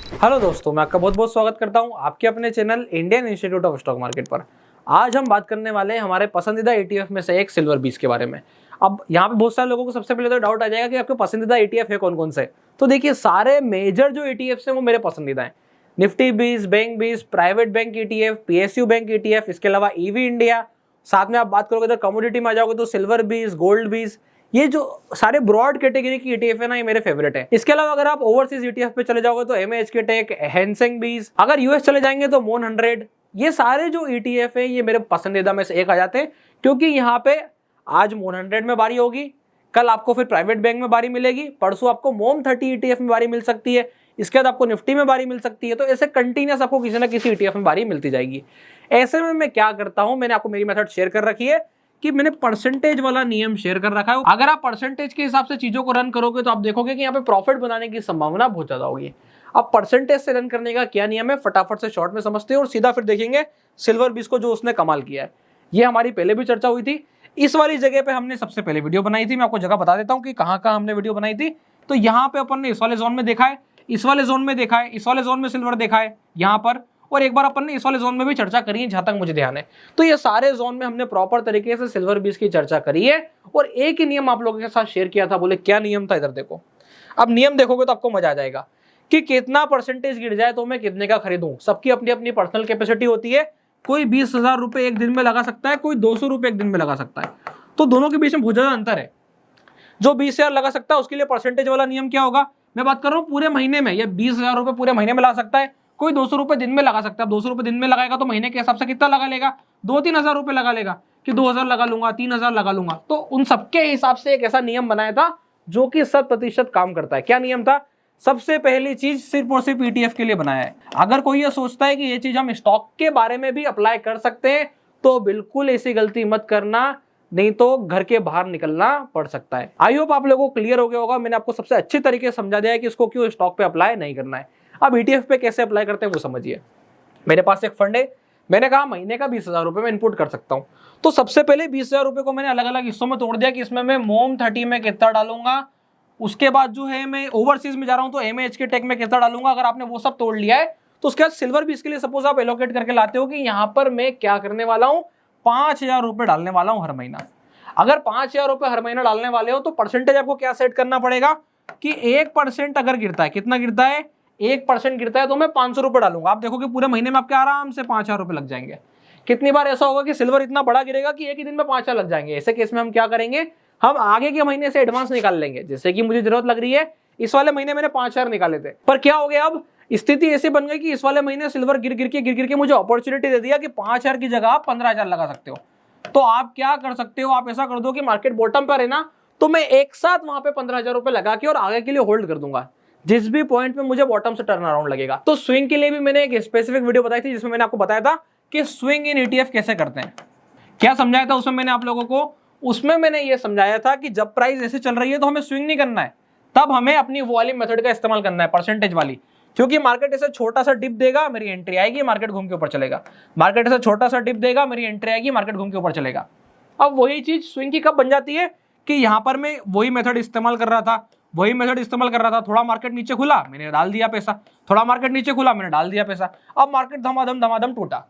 Hello दोस्तों, मैं आपका बहुत बहुत स्वागत करता हूं आपके अपने channel Indian institute of stock market पर। आज हम बात करने वाले हैं हमारे पसंदीदा ETF में से एक सिल्वर बीस के बारे में। अब यहाँ पे बहुत सारे लोगों को सबसे पहले तो डाउट आ जाएगा कि आपके पसंदीदा ETF है कौन कौन से। तो देखिए, सारे मेजर जो ETFs हैं वो मेरे पसंदीदा हैं। Nifty 20, bank 20, private bank ETF, PSU bank ETF, इसके अलावा EV इंडिया। साथ में आप बात करोगे तो कमोडिटी में आ जाओगे तो सिल्वर 20, गोल्ड 20। ये जो सारे ब्रॉड कैटेगरी की ETF है ना, ये मेरे फेवरेट है। इसके अलावा अगर आप ओवरसीज ETF पे चले जाओगे तो MHK टेक, हैंसेंग 20, अगर यूएस चले जाएंगे तो मोन 100। ये सारे जो ETF है ये मेरे पसंदीदा में से एक आ जाते हैं, क्योंकि यहाँ पे आज मोन 100 में बारी होगी, कल आपको फिर प्राइवेट बैंक में बारी मिलेगी, परसों आपको मोम 30 ETF में बारी मिल सकती है, इसके बाद आपको निफ्टी में बारी मिल सकती है। तो ऐसे कंटिन्यूस आपको किसी ना किसी ETF में बारी मिलती जाएगी। ऐसे में मैं क्या करता हूं, मैंने आपको मेरी मेथड शेयर कर रखी है कि मैंने परसेंटेज वाला नियम शेयर कर रखा है। अगर आप परसेंटेज के हिसाब से चीजों को रन करोगे तो आप देखोगे कि यहाँ पे प्रॉफिट बनाने की संभावना बहुत ज्यादा होगी। अब परसेंटेज से रन करने का क्या नियम है, फटाफट से शॉर्ट में समझते हैं और सीधा फिर देखेंगे सिल्वर बीस को जो उसने कमाल किया है। ये हमारी पहले भी चर्चा हुई थी, इस वाली जगह पे हमने सबसे पहले वीडियो बनाई थी। मैं आपको जगह बता देता हूँ कि कहाँ हमने वीडियो बनाई थी। तो यहाँ पे अपन ने इस वाले जोन में देखा है, इस वाले जोन में देखा है, इस वाले जोन में सिल्वर देखा है यहाँ पर, और एक बार अपन ने इस वाले जोन में भी चर्चा करी है जहां तक मुझे ध्यान है। तो ये सारे जोन में हमने प्रॉपर तरीके से सिल्वर बीस की चर्चा करी है और एक ही नियम आप लोगों के साथ शेयर किया था। बोले क्या नियम था, इधर देखो। अब नियम देखोगे तो आपको मजा आ जाएगा कि कितना परसेंटेज गिर जाए तो मैं कितने का खरीदूं। सबकी अपनी अपनी पर्सनल कैपेसिटी होती है। कोई 20,000 रुपए एक दिन में लगा सकता है, कोई 200 रुपए एक दिन में लगा सकता है। तो दोनों के बीच में बहुत ज्यादा अंतर है। जो 20,000 लगा सकता है उसके लिए परसेंटेज वाला नियम क्या होगा, मैं बात कर रहा हूँ पूरे महीने में। ये 20,000 रुपए पूरे महीने में लगा सकता है, कोई 200 रुपए दिन में लगा सकता है। 200 रुपए दिन में लगाएगा तो महीने के हिसाब से कितना लगा लेगा, 2-3 हजार रुपए लगा लेगा कि 2,000 लगा लूंगा, 3,000 लगा लूंगा। तो उन सबके हिसाब से एक ऐसा नियम बनाया था जो कि 100% काम करता है। क्या नियम था, सबसे पहली चीज सिर्फ और सिर्फ ETF के लिए बनाया है। अगर कोई ये सोचता है कि ये चीज हम स्टॉक के बारे में भी अप्लाई कर सकते हैं तो बिल्कुल ऐसी गलती मत करना, नहीं तो घर के बाहर निकलना पड़ सकता है। आई होप आप लोगों को क्लियर हो गया होगा। मैंने आपको सबसे अच्छे तरीके से समझा दिया है कि इसको क्यों स्टॉक पे अप्लाई नहीं करना है। अब ETF पे कैसे अप्लाई करते हैं वो समझिए। मेरे पास एक फंड है, मैंने कहा महीने का 20,000 रुपए मैं इनपुट कर सकता हूं। तो सबसे पहले 20,000 रुपए को मैंने अलग अलग हिस्सों में तोड़ दिया कि इसमें मैं मोम 30 में कितना डालूंगा, उसके बाद जो है मैं ओवरसीज में जा रहा हूं तो MHK टेक में कितना डालूंगा। अगर आपने वो सब तोड़ लिया है तो उसके बाद सिल्वर भी इसके लिए सपोज आप एलोकेट करके लाते हो कि यहाँ पर मैं क्या करने वाला हूँ, 5,000 रुपए डालने वाला हूँ हर महीना। अगर 5,000 रुपए हर महीना डालने वाले हो तो परसेंटेज आपको क्या सेट करना पड़ेगा कि 1% अगर गिरता है, कितना गिरता है, 1% गिरता है तो मैं 500 रुपए डालूंगा। आप देखो कि पूरे महीने में आपके आराम से 5,000 रुपए लग जाएंगे। कितनी बार ऐसा होगा कि सिल्वर इतना बड़ा गिरेगा कि एक ही दिन में 5,000 लग जाएंगे। ऐसे केस में हम क्या करेंगे, हम आगे के महीने से एडवांस निकाल लेंगे। जैसे कि मुझे जरूरत लग रही है, इस वाले महीने मैंने 5,000 निकाले थे, पर क्या हो गया, अब स्थिति ऐसी बन गई कि इस वाले महीने सिल्वर गिर गिर के मुझे अपॉर्चुनिटी दे दिया कि 5,000 की जगह आप 15,000 लगा सकते हो। तो आप क्या कर सकते हो, आप ऐसा कर दो कि मार्केट बॉटम पर है ना, तो मैं एक साथ वहां पे 15,000 रुपए लगा के और आगे के लिए होल्ड कर दूंगा जिस भी पॉइंट पे मुझे बॉटम से टर्न अराउंड लगेगा। तो स्विंग के लिए भी मैंने एक स्पेसिफिक वीडियो बताई थी जिसमें मैंने आपको बताया था कि स्विंग इन ETF कैसे करते हैं। क्या समझाया था उसमें मैंने आप लोगों को, उसमें मैंने ये समझाया था कि जब प्राइस ऐसे चल रही है तो हमें स्विंग नहीं करना है, तब हमें अपनी वो वाली मेथड का इस्तेमाल करना है, परसेंटेज वाली। क्योंकि मार्केट ऐसे छोटा सा डिप देगा, मेरी एंट्री आएगी, मार्केट घूम के ऊपर चलेगा। मार्केट ऐसे छोटा सा डिप देगा, मेरी एंट्री आएगी, मार्केट घूम के ऊपर चलेगा। अब वही चीज स्विंग की कब बन जाती है कि यहां पर मैं वही मेथड इस्तेमाल कर रहा था, थोड़ा मार्केट नीचे खुला मैंने डाल दिया पैसा, थोड़ा मार्केट नीचे खुला मैंने डाल दिया पैसा। अब मार्केट धमाधम टूटा।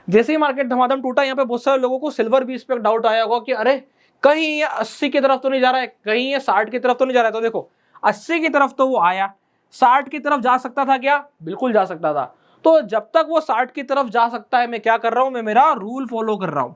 जैसे ही मार्केट धमाधम टूटा, यहाँ पे बहुत सारे लोगों को सिल्वर बीस पे डाउट आया होगा कि अरे कहीं ये 80 की तरफ तो नहीं जा रहा है, कहीं ये 60 की तरफ तो नहीं जा रहा है। तो देखो 80 की तरफ तो वो आया, 60 की तरफ जा सकता था क्या, बिल्कुल जा सकता था। तो जब तक वो 60 की तरफ जा सकता है मैं क्या कर रहा हूं, मैं मेरा रूल फॉलो कर रहा हूं।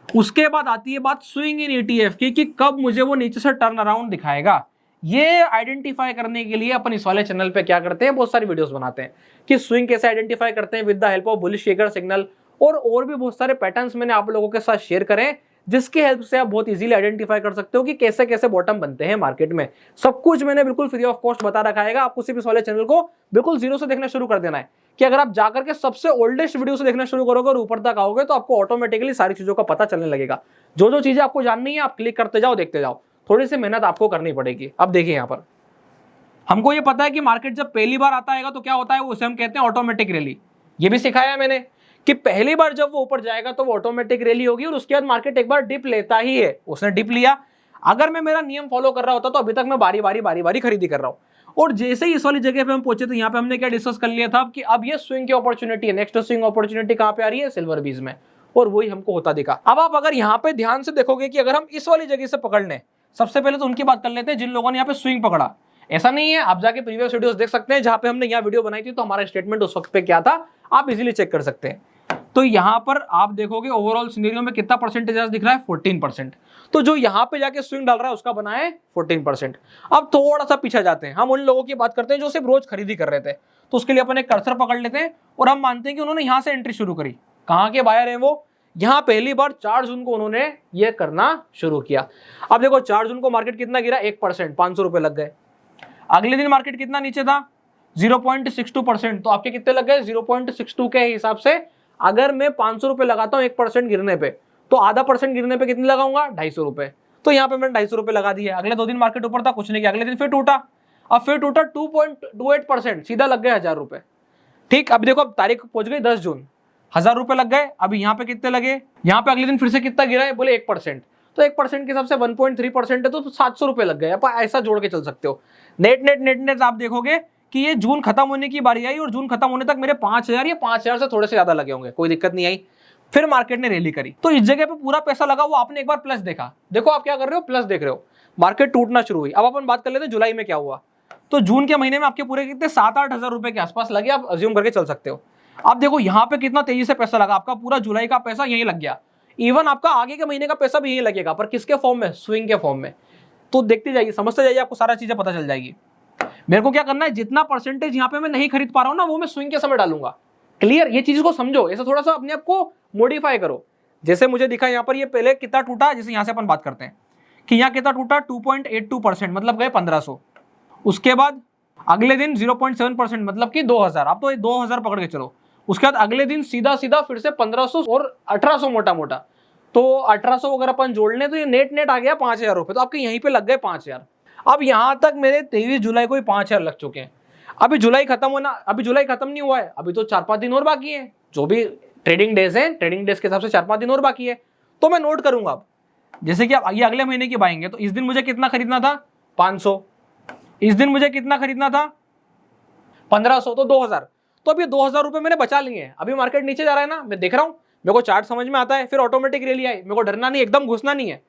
उसके बाद आती है बात स्विंग इन ETF की कि कब मुझे वो नीचे से टर्न अराउंड दिखाएगा। ये आइडेंटिफाई करने के लिए अपन इस वाले चैनल पे क्या करते हैं, बहुत सारी वीडियोस बनाते हैं कि स्विंग कैसे आइडेंटिफाई करते हैं with the help of bullish shaker signal, और भी बहुत सारे पैटर्न्स मैंने आप लोगों के साथ शेयर करें जिसकी हेल्प से आप बहुत इजीली आइडेंटिफाई कर सकते हो कि कैसे कैसे बॉटम बनते हैं मार्केट में। सब कुछ मैंने बिल्कुल फ्री ऑफ कॉस्ट बता रखा है। आपको सिर्फ इस वाले चैनल को बिल्कुल जीरो से देखना शुरू कर देना है कि अगर आप जाकर के सबसे ओल्डेस्ट वीडियो से देखना शुरू करोगे और ऊपर तक आओगे तो आपको ऑटोमेटिकली सारी चीजों का पता चलने लगेगा। जो जो चीजें आपको जाननी है आप क्लिक करते जाओ, देखते जाओ, थोड़ी सी मेहनत आपको करनी पड़ेगी। अब देखिए यहाँ पर हमको ये पता है कि मार्केट जब पहली बार आता है तो क्या होता है, उसे हम कहते हैं ऑटोमेटिक रैली। ये भी सिखाया है मैंने कि पहली बार जब वो ऊपर जाएगा तो वो ऑटोमेटिक रैली होगी और उसके बाद मार्केट एक बार डिप लेता ही है। उसने डिप लिया, अगर मैं मेरा नियम फॉलो कर रहा होता तो अभी तक मैं बारी बारी खरीदी कर रहा हूं। और जैसे ही इस वाली जगह पे हम पहुंचे तो यहाँ पे हमने क्या डिस्कस कर लिया था कि अब ये स्विंग की अपॉर्चुनिटी है, नेक्स्ट स्विंग अपॉर्चुनिटी कहाँ पे आ रही है, सिल्वर बीज में, और वही हमको होता दिखा। अब आप अगर यहाँ पे ध्यान से देखोगे कि अगर हम इस वाली जगह से पकड़ लें, सबसे पहले तो उनकी बात कर लेते हैं जिन लोगों ने यहाँ पे स्विंग पकड़ा। ऐसा नहीं है, आप जाके प्रीवियस वीडियोस देख सकते हैं जहां पे हमने यहाँ वीडियो बनाई थी, तो हमारा स्टेटमेंट उस वक्त पे क्या था आप इजीली चेक कर सकते हैं। तो यहाँ पर आप देखोगे ओवरऑल सिनेरियो में कितना परसेंटेज दिख रहा है, 14%। तो जो यहाँ पे जाके स्विंग डाल रहा है उसका बना है 14%। अब थोड़ा सा पीछे जाते हैं, हम उन लोगों की बात करते हैं जो सिर्फ रोज खरीदी कर रहे थे। तो उसके लिए अपन एक कर्सर पकड़ लेते हैं और हम मानते हैं कि उन्होंने यहाँ से एंट्री शुरू करी। कहाँ के बायर है वो, यहाँ पहली बार 4 जून को उन्होंने ये करना शुरू किया। अब देखो 4 जून को मार्केट कितना गिरा, 1%, 500 रुपए लग गए। अगले दिन मार्केट कितना नीचे था, 0.62%, तो आपके कितने लग गए, 0.62 के हिसाब से अगर मैं 500 रुपए लगाता हूँ 1% गिरने पे, तो आधा % गिरने पे कितने लगाऊंगा, 250 रुपए। तो यहाँ पे मैंने 250 रुपए लगा दिए। अगले 2 दिन मार्केट ऊपर था, कुछ नहीं किया, अगले दिन फिर टूटा, अब फिर टूटा 2.28%, सीधा लग गए 1000 रुपए। ठीक, अब देखो अब तारीख पहुंच गई 10 जून, 1000 रुपए लग गए। अभी यहाँ पे कितने लगे, यहाँ पे अगले दिन फिर से कितना गिरा है, बोले 1%, तो 1% के हिसाब से 1.3% है, तो 700 रुपए लग गए। आप ऐसा जोड़ के चल सकते हो। नेट आप देखोगे कि ये जून खत्म होने की बारी आई और जून खत्म होने तक मेरे 5000 या 5000 से थोड़े से ज्यादा लगे होंगे, कोई दिक्कत नहीं आई। फिर मार्केट ने रैली करी, तो इस जगह पे पूरा पैसा लगा वो आपने एक बार प्लस देखा। देखो आप क्या कर रहे हो, प्लस देख रहे हो, मार्केट टूटना शुरू हुई। अब अपन बात कर लेते हैं जुलाई में क्या हुआ। तो जून के महीने में आपके पूरे कितने 7-8 हजार रुपए के आसपास लगे, आप अज्यूम करके चल सकते हो। आप देखो यहाँ पे कितना तेजी से पैसा लगा, आपका पूरा जुलाई का पैसा यहीं लग गया। इवन आपका आगे के महीने का पैसा भी यहीं लगेगा, पर किसके फॉर्म में, स्विंग के फॉर्म में। तो देखते जाइए, समझते जाइए, आपको सारा चीजें पता चल जाएगी। मेरे को क्या करना है, जितना परसेंटेज यहाँ पे मैं नहीं खरीद पा रहा हूँ ना, वो मैं स्विंग के समय डालूंगा। क्लियर, ये चीज को समझो, ऐसा थोड़ा सा अपने आप को मॉडिफाई करो। जैसे मुझे दिखा यहाँ पर, ये पहले कितना टूटा, जैसे यहाँ से अपन बात करते हैं कि यहाँ कितना टूटा, 2.82%, मतलब गए 1500। उसके बाद अगले दिन 0.7%, मतलब कि 2000। आप तो 2000 पकड़ के चलो। उसके बाद अगले दिन सीधा फिर से 1500 और 1800 मोटा मोटा, तो 1800 अगर अपन जोड़ लें तो ये नेट आ गया 5000 रुपए। तो आपके यहीं पे लग गए 5000। अब यहां तक मेरे 23 जुलाई को ही 5000 लग चुके हैं। अभी जुलाई खत्म होना, अभी जुलाई खत्म नहीं हुआ है, अभी तो 4-5 दिन और बाकी है। जो भी ट्रेडिंग डेज है, ट्रेडिंग डेज के हिसाब से 4-5 दिन और बाकी है। तो मैं नोट करूंगा अब, जैसे कि अब ये अगले महीने की बाएंगे, तो इस दिन मुझे कितना खरीदना था, 500। इस दिन मुझे कितना खरीदना था, 1500, तो 2000। तो अभी 2000 रुपए मैंने बचा लिए हैं। अभी मार्केट नीचे जा रहा है ना, मैं देख रहा हूं, मेरे को चार्ट समझ में आता है, फिर ऑटोमेटिक रैली आई, मेरे को डरना नहीं, एकदम घुसना नहीं है।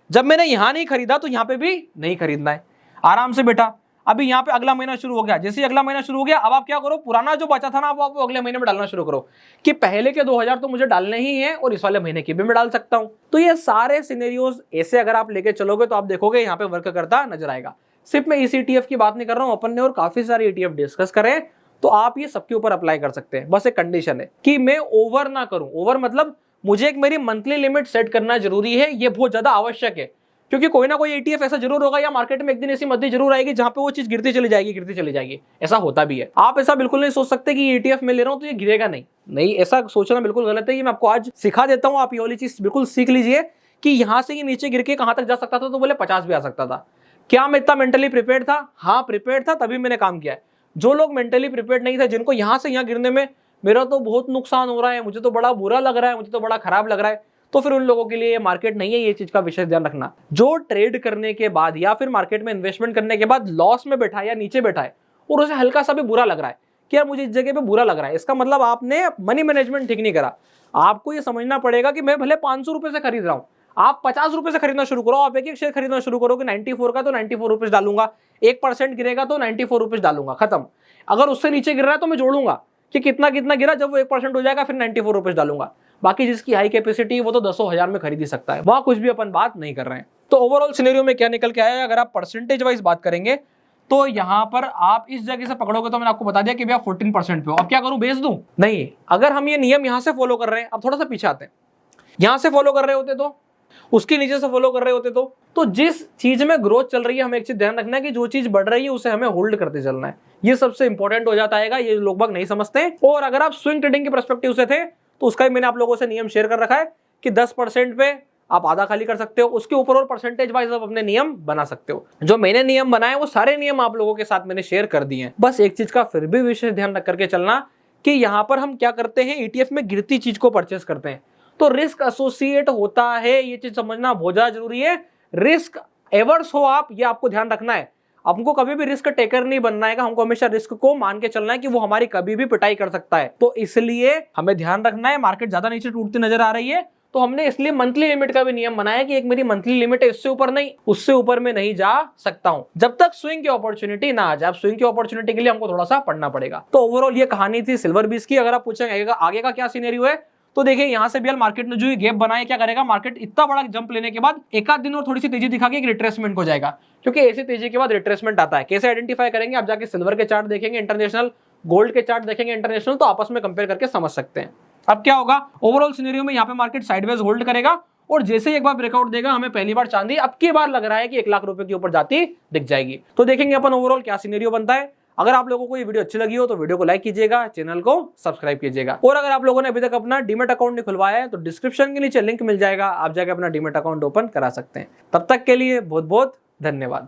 जब मैंने यहां नहीं खरीदा तो यहां पे भी नहीं खरीदना है, आराम से बेटा। अभी यहाँ पे अगला महीना शुरू हो गया, जैसे ही अगला महीना शुरू हो गया, अब आप क्या करो, पुराना जो बचा था ना, आप अगले महीने में डालना शुरू करो कि पहले के 2000 तो मुझे डालने ही है और इस वाले महीने की भी मैं डाल सकता हूं। तो ये सारे सिनेरियोज ऐसे अगर आप लेके चलोगे तो आप देखोगे यहाँ पे वर्क करता नजर आएगा। सिर्फ मैं इस ETF की बात नहीं कर रहा हूँ, अपन ने और काफी सारे ETF डिस्कस करे, तो आप ये सबके ऊपर अप्लाई कर सकते हैं। बस एक कंडीशन है कि मैं ओवर ना करूं। ओवर मतलब मुझे एक मेरी मंथली लिमिट सेट करना जरूरी है, ये बहुत ज्यादा आवश्यक है। क्योंकि कोई ना कोई ETF ऐसा जरूर होगा या मार्केट में एक दिन ऐसी मध्य जरूर आएगी जहां पे वो चीज गिरती चली जाएगी। ऐसा होता भी है। आप ऐसा बिल्कुल नहीं सोच सकते कि ETF में ले रहा हूं तो ये गिरेगा नहीं, ऐसा सोचना बिल्कुल गलत है। ये मैं आपको आज सिखा देता हूं, आप ये वाली चीज बिल्कुल सीख लीजिए कि यहां से ये नीचे गिर के कहां तक जा सकता था, तो बोले 50 भी आ सकता था। क्या मैं इतना मेंटली प्रिपेयर्ड था? हाँ प्रिपेयर्ड था, तभी मैंने काम किया है। जो लोग मेंटली प्रिपेयर्ड नहीं थे, जिनको यहां से यहां गिरने में मेरा तो बहुत नुकसान हो रहा है, मुझे तो बड़ा बुरा लग रहा है, मुझे तो बड़ा खराब लग रहा है, तो फिर उन लोगों के लिए ये मार्केट नहीं है। ये चीज का विशेष ध्यान रखना। जो ट्रेड करने के बाद या फिर मार्केट में इन्वेस्टमेंट करने के बाद लॉस में बैठा है या नीचे बैठा है और उसे हल्का सा भी बुरा लग रहा है कि यार मुझे इस जगह पे बुरा लग रहा है, इसका मतलब आपने मनी मैनेजमेंट ठीक नहीं करा। आपको ये समझना पड़ेगा कि मैं भले 500 रुपए से खरीद रहा हूं, आप 50 रुपए से खरीदना शुरू करो। आप एक शेयर खरीदना शुरू करो कि 94 का तो 94 रुपीज डालूंगा, 1% गिरेगा तो 94 रुपीज डालूंगा, खत्म। अगर उससे नीचे गिर रहा है तो मैं जोड़ूंगा कि कितना गिरा, जब वो 1% हो जाएगा फिर 94 रुपीज डालूंगा। बाकी जिसकी हाई कैपेसिटी वो तो 10,000 में खरीद ही सकता है, वहां कुछ भी अपन बात नहीं कर रहे हैं। तो ओवरऑल सिनेरियो में क्या निकल के आया है, अगर आप परसेंटेज वाइज बात करेंगे तो यहां पर आप इस जगह से पकड़ोगे तो मैंने आपको बता दिया कि भैया 14% पे हो। अब क्या करूं, बेच दूं? नहीं, अगर हम ये नियम यहां से फॉलो कर रहे हैं, अब थोड़ा सा पीछे आते हैं, यहां से फॉलो कर रहे होते तो, उसके नीचे से फॉलो कर रहे होते तो जिस चीज में ग्रोथ चल रही है हमें एक चीज ध्यान रखना है कि जो चीज बढ़ रही है उसे हमें होल्ड करते चलना है। ये सबसे इंपॉर्टेंट हो जाता है, ये लोग बाग नहीं समझते हैं। और अगर आप स्विंग ट्रेडिंग के पर्सपेक्टिव से थे तो उसका भी मैंने आप लोगों से नियम शेयर कर रखा है कि 10% पे आप आधा खाली कर सकते हो, उसके ऊपर और परसेंटेज वाइज आप अपने नियम बना सकते हो। जो मैंने नियम बनाए वो सारे नियम आप लोगों के साथ मैंने शेयर कर दिए हैं। बस एक चीज का फिर भी विशेष ध्यान रख करके चलना कि यहाँ पर हम क्या करते हैं, ETF में गिरती चीज को परचेस करते हैं तो रिस्क एसोसिएट होता है। ये चीज समझना बहुत ज्यादा जरूरी है। रिस्क एवर्स हो आप, ये आपको ध्यान रखना है। हमको कभी भी रिस्क टेकर नहीं बनना है, हमको हमेशा रिस्क को मान के चलना है कि वो हमारी कभी भी पिटाई कर सकता है। तो इसलिए हमें ध्यान रखना है, मार्केट ज्यादा नीचे टूटती नजर आ रही है तो हमने इसलिए मंथली लिमिट का भी नियम बनाया कि एक मेरी मंथली लिमिट है, इससे ऊपर नहीं, उससे ऊपर में नहीं जा सकता हूं जब तक स्विंग की अपॉर्चुनिटी ना आ जाए। स्विंग की अपॉर्चुनिटी के लिए हमको थोड़ा सा पढ़ना पड़ेगा। तो ओवरऑल ये कहानी थी सिल्वर बीस की। अगर आप पूछेंगे आगे का क्या सिनेरियो है, तो देखिए यहां से भी यार मार्केट ने जो ये गैप बनाया, क्या करेगा मार्केट इतना बड़ा जंप लेने के बाद एक आध दिन और थोड़ी सी तेजी दिखा के एक रिट्रेसमेंट हो जाएगा, क्योंकि ऐसी तेजी के बाद रिट्रेसमेंट आता है। कैसे आइडेंटिफाई करेंगे, आप जाके सिल्वर के चार्ट देखेंगे इंटरनेशनल, गोल्ड के चार्ट देखेंगे इंटरनेशनल, तो आपस में कंपेयर करके समझ सकते हैं। अब क्या होगा ओवरऑल सिनेरियो में, यहाँ पे मार्केट साइडवेज होल्ड करेगा और जैसे ही एक बार ब्रेकआउट देगा, हमें पहली बार चांदी अब की बार लग रहा है कि 1 लाख रुपए के ऊपर जाती दिख जाएगी। तो देखेंगे अपन ओवरऑल क्या सिनेरियो बनता है। अगर आप लोगों को ये वीडियो अच्छी लगी हो तो वीडियो को लाइक कीजिएगा, चैनल को सब्सक्राइब कीजिएगा। और अगर आप लोगों ने अभी तक अपना डीमैट अकाउंट नहीं खुलवाया है तो डिस्क्रिप्शन के नीचे लिंक मिल जाएगा, आप जाके अपना डीमैट अकाउंट ओपन करा सकते हैं। तब तक के लिए बहुत बहुत धन्यवाद।